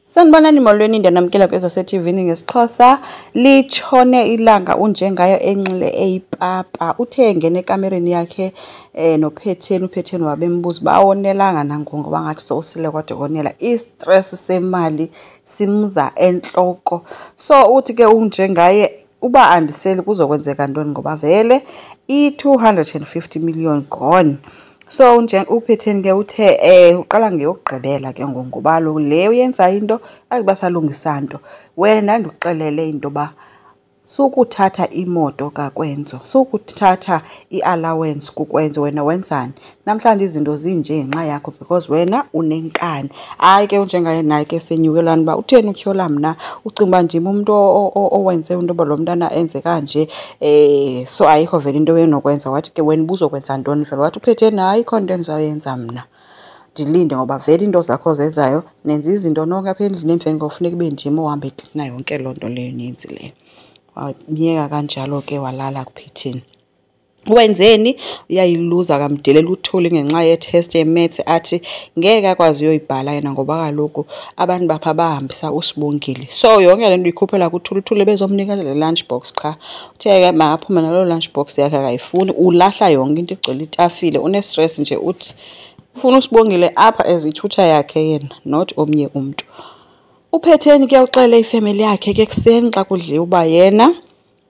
Sanibonani molweni indianamkela kwezaseTV-ni ngesixhosa litshone ilanga unjengayo enxile eyipapa uthe ngene ekamereni yakhe uPhetheni wabembuza bawonelanga nangongo bangathi sowusile kodwa konela istress semali simza enhloko so uthi ke unjengaye uba andiseli kuzokwenzeka ntoni ngoba vele i250 million gone. So uPhetheni ke uthe uqala ngeyokugqibela ke ngoba lo le uyenza into akubasalungisa nto wena ndikuxelele into ba sukuthatha imoto kaKwenzo sukuthatha iallowance kuKwenzo wena wenzani namhlanje izinto zinje nxa yakho because wena unenkani hayi ke unjengaye naye ke senyukelana ba utheni ukhyola mna ucimba nje umuntu owenze into ba lo mntana enze kanje so ayikho vele into wenokwenza wathi ke wena ubuzokwenza ntoni vele wathi uPhetheni hayi khona into endizayenza mna ndilinde ngoba vele into zakho zenzayo nenza izinto nonke apha endlini emveni kofuneka kube njima ohamba eklina yonke loo nto leyo nenzi leyo wamyeka kanjalo ke walala kuPhetheni. Wenzeni uyayiluza kamdelela uthuli ngenxa ye-test ye-maths athi ngeke akwazi uyoyibhala yena ngoba kaloku abantu bapha bahambisa uSibongile so yonke lento ikhuphela kuthuli bezomnikeza le lunchbox cha uthe ke makaphume nalo lunchbox yakhe akayifuni ulahla yonke into igcwele itafile une-stress nje uthi ufuna uSibongile apha ezithutha yakhe yena not omnye umuntu. uPhetheni ke uxele ifamily yakhe ke kuseni xa kudliwa uba yena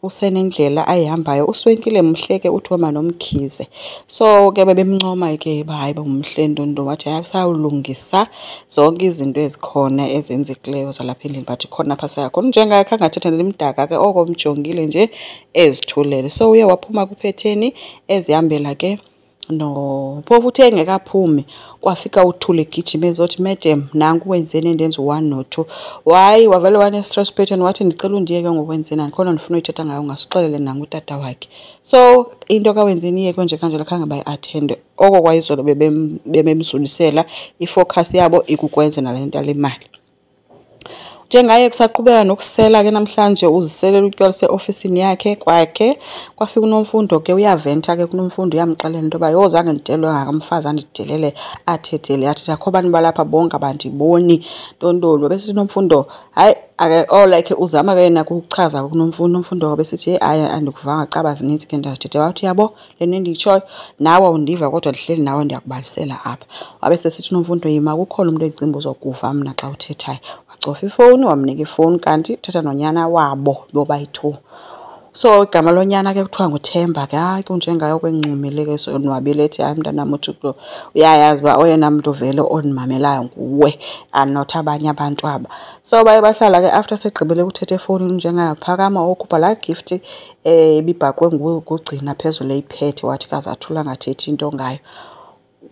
usenendlela ayihambayo uswenkile mhleke uthoma nomkhize so ke bebemncoma ke hayi bamhlendo wathi akusawulungisa zonke izinto ezikhona ezenzekileyo zalapha endlini but khona apha sayakhona njengakhe angathetha nemdaka ke okomjongile nje ezithulele so uye waphuma kuPhetheni ezihambela ke no phofu uthe engekaphumi kwafika uthule gijima ezothi madam nanku wenzeni ndenza 1 no 2 why wavele wane stress Phetheni wathi ndicela undiyeke ngokwenzeni khona ndifuna uyithetha ngayo ngasixelele nangu utata wakhe so into kawenzeni iye konje kanjalo khange bayi attend oko kwayizolo bebemsulisela ifocus yabo ikukwenza nalento yalemali. Njengaye kusaqhubeka nokusela ke namhlanje uziselela utywala seofisini yakhe kwakhe kwafika unomfundo ke uyaventa ke kunomfundo uyamxelela into ba yozange ndidelwe ngakamfazi andidelele athethele athi akho bani balapha bonke abantiboni ntontolo bese sinomfundo hayi like uzama ke yena ukuchaza kunomfundo besithi hayi andikuvanga caba zininzi ke ndazithethe wathi yabo lena nditshoyo nawe undiva kodwa ndihleli nawe ndiyakubalisela apha wabe sesithi nomfundo yima kukhona umuntu engicimba uzokuva mina xa uthethayo wacofa ifoni wamnika ifoni kanti uthetha nonyana wabo bobayi2 so igama lonyana ke kuthiwa nguThemba ke hayi kunjengayo kwencumile ke sonwabile ethi hayi mntanami uthi uyayazi ba oyena muntu vele onimamelayo nguwe not abanye abantu aba so baye bahlala ke after segqibele ukuthetha efonini njengaphakama okhupha la gift ibibhaqwe ngugcina phezulu eyiphethe wathi kazathula ngathethi into ngayo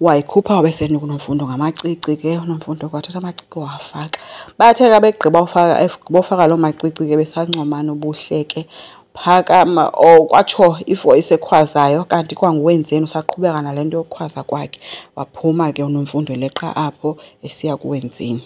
wayikhupha wabesenika unomfundo ngamacici ke unomfundo kwathatha amacici wafaka bathe ke begqiba ufaka lo macici ke besancomana ubuhleke phakama kwatsho ivoice ekhwazayo kanti kwanguwenzeni usaqhubeka nalento yokukhwaza kwakhe waphuma ke unomfundo leqa apho esiya kuwenzeni.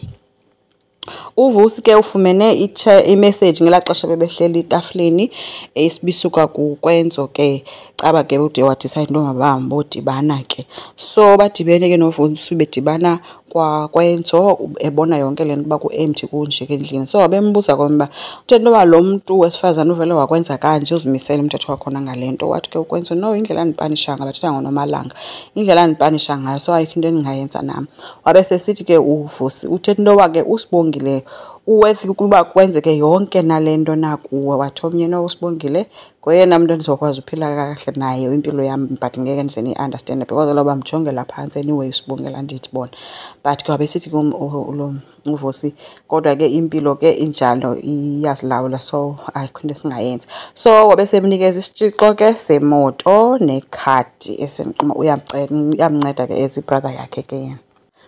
Uvusi ke ufumene imessage ngelaxesha bebehleli etafuleni esibisuka kuKwenzo ke caba ke ude wadecide into mabahamba odibana ke so badibene ke novusi bedibana kwaKwenzo ebona yonke lento ba kuempty kunje ke endlini so wabembuza komba utheni noba lo muntu wesifazana uvele wakwenza kanje uzimisela umthetho wakhona ngalento wathi ke uKwenzo no indlela andipanisha ngabathetha ngoNomalanga indlela andipanisha ngayo so ayikho into endingayenza nami wabe sesithi ke uvusi utheni noba ke uSibongile uwethi ukuba kwenzeke yonke nalento nakuwe wathi omnye no uSibongile ngoyena muntu endizokwazi uphila kahle naye impilo yami but ngeke ndize ni-understand because loba mjongela phansi anyway uSibongile ndithi bona but kwabe sithi lo uvusi kodwa ke impilo ke injalo iyazilawula so ayikho into esingayenza so wabe semnikeza isitshixo ke semoto nekhadi esenquma uyamnceda ke ezibrother yakhe ke yena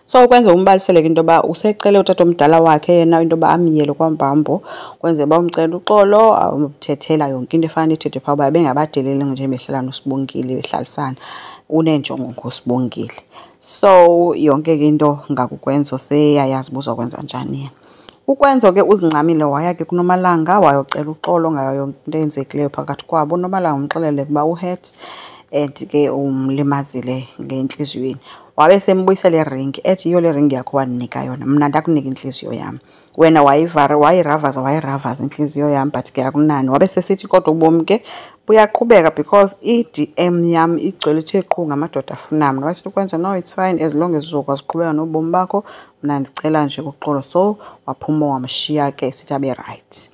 so ukwenza umbaliseleke into ba usecele utata omdala wakhe yena into ba amiyele kwaMbambo kwenze ba umcela uxolo umthethela yonke into efana ithethe pha ba bengabadelele nje behlala noSibongile behlalisana unenjongo ngoSibongile so yonke into ngakuKwenzo seyayazi buzo kwenza njani yena uKwenzo ke uzincamile waya ke kuNomalanga wayocela uxolo ngayo yonke into eyenzekileyo phakathi kwabo uNomalanga umxelele kuba uHex and ke umlimazile ngenhliziyweni. Wabe sembuyisela iring ethi iyo le ring yakho wanika yona mina ndakunika inhliziyo yami wena wayiravaza inhliziyo yami but ke akunani. Wabe sesithi kodwa ubomi ke buyaqhubeka because i-DM yami igcwele ithe qhu ngamadoda afuna mina. Wasithi ukwenza no it's fine as long as uzokwazi uqhubeka nobomi bakho mina ndicela nje ukuxolo. So waphuma wamshiya ke sithi abe right.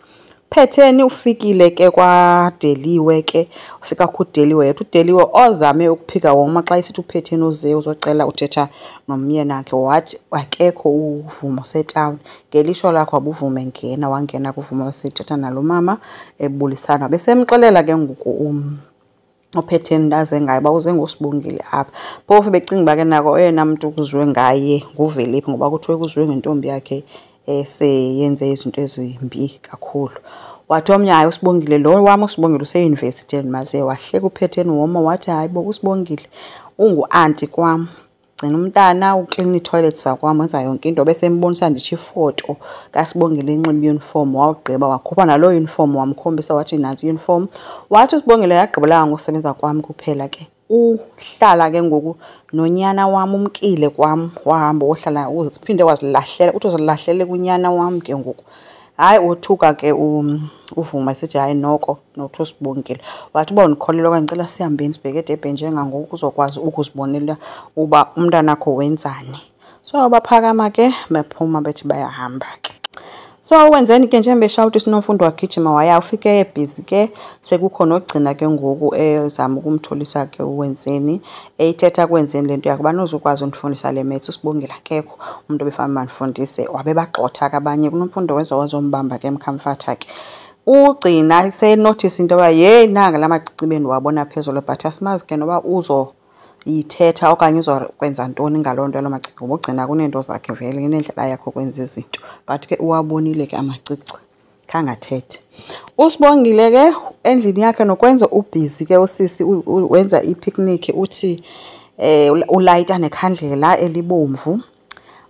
Phetheni ufikile ke kwaDeliwe ke ufika kuDeliwe yethu uDeliwe ozame ukuphika woma xa isithi uPhetheni uze uzocela uthetha nomyeni wakhe wathi akekho uvumo setown ngelisho lakho abuvume ngena wangena kuvumo wasethetha nalomama ebulisana bese emxelela ke ngoku uPhetheni ndaze ngaye bawuze ngosibongile apha phofu becinga bake nako oyena muntu kuzwe ngaye nguVeliphi ngoba kuthiwe kuzwe ngentombi yakhe seyenze izinto ezimbi kakhulu. Wathi omnyayo usibongile lo wami usibongile use-university endimaze wahleka uPhetheni woma wathi hayibo usibongile ungu-anti kwam gcina umntana uclean itoilets zakwam wenza yonke into bese embonisa nditsho ifoto kaSibongile enxiba uniform wawugqiba wakhupha nalo uniform wamkhombisa wathi nansi uniform wathi usibongile yagqibelanga ngokusebenza kwami kuphela ke uhlala ke ngoku nonyana wami umkile kwam wahamba ohlala uziphinde wazilahlela uthi uzilahlele kunyana wami ke ngoku hayi uthuka ke uvuma esithi hayi noko nothi usibongile wathi uba unikholelwa kancela sihambeni sibheke eDurban njengangoku uzokwazi ukuzibonela uba umntana wakho wenzani. So baphakama ke baphuma bethi bayahamba ke. So wenzeni ke njengoba eshawuthi isinomfundo wagijima waya ufike ebhizi ke sekukhona ogcina ke ngoku ezama ukumtholisa ke uwenzeni eyithetha kwenzeni lento yakhe banozukwazi undifundisa le maths usibongela akekho umuntu obefana manifundise wabe bagxotha kabanye kunomfundo wenza wazombamba ke emcomforta ke ugcina senotice into ba hey nanga lamacici beni wabona phezulu but asimazi ke noba uzo yithetha okanye uzokwenza ntoni ngalonto lamacici ngoba ugcina kunento zakhe vele inendlela yakho kwenza izinto but ke uwabonile ke amacici khangathethe. Usibongile ke endlini yakhe nokwenza ubhizi ke usisi wenza ipicnic uthi ulayita nekhandlela elibomvu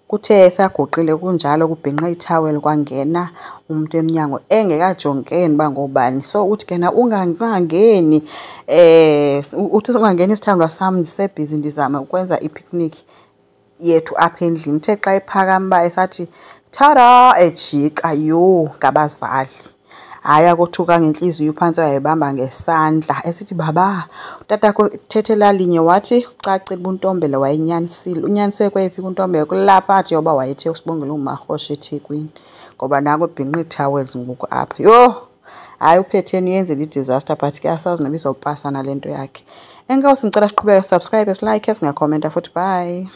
kuthe sagoqile kunjalo kubhinqa ithawel kwangena umuntu eminyango engekajongeni bangobani so uthi kena ungangeni uthi ungangeni isithandwa sami ndisebhizi ndizama ukwenza ipicnic yethu apha endlini uthe xa ephakama esathi tada ejika yo ngabazali hayi akothuka ngenhliziyo phansi wayebamba ngesandla esithi baba utata thethela linye wathi ucace buntombela wayenyanisile unyaniseke kwephi kuntombela kulapha athi yoba wayethe usibongile uMahoshe eThekwini ngoba nako ibhinqa towels ngoku apha yo hayi uPhetheni yenzela idisaster but ke asazi noba izopasa nalento yakhe. Enkosi ngicela siqhubeke subscribe like singakhomenta futhi bye.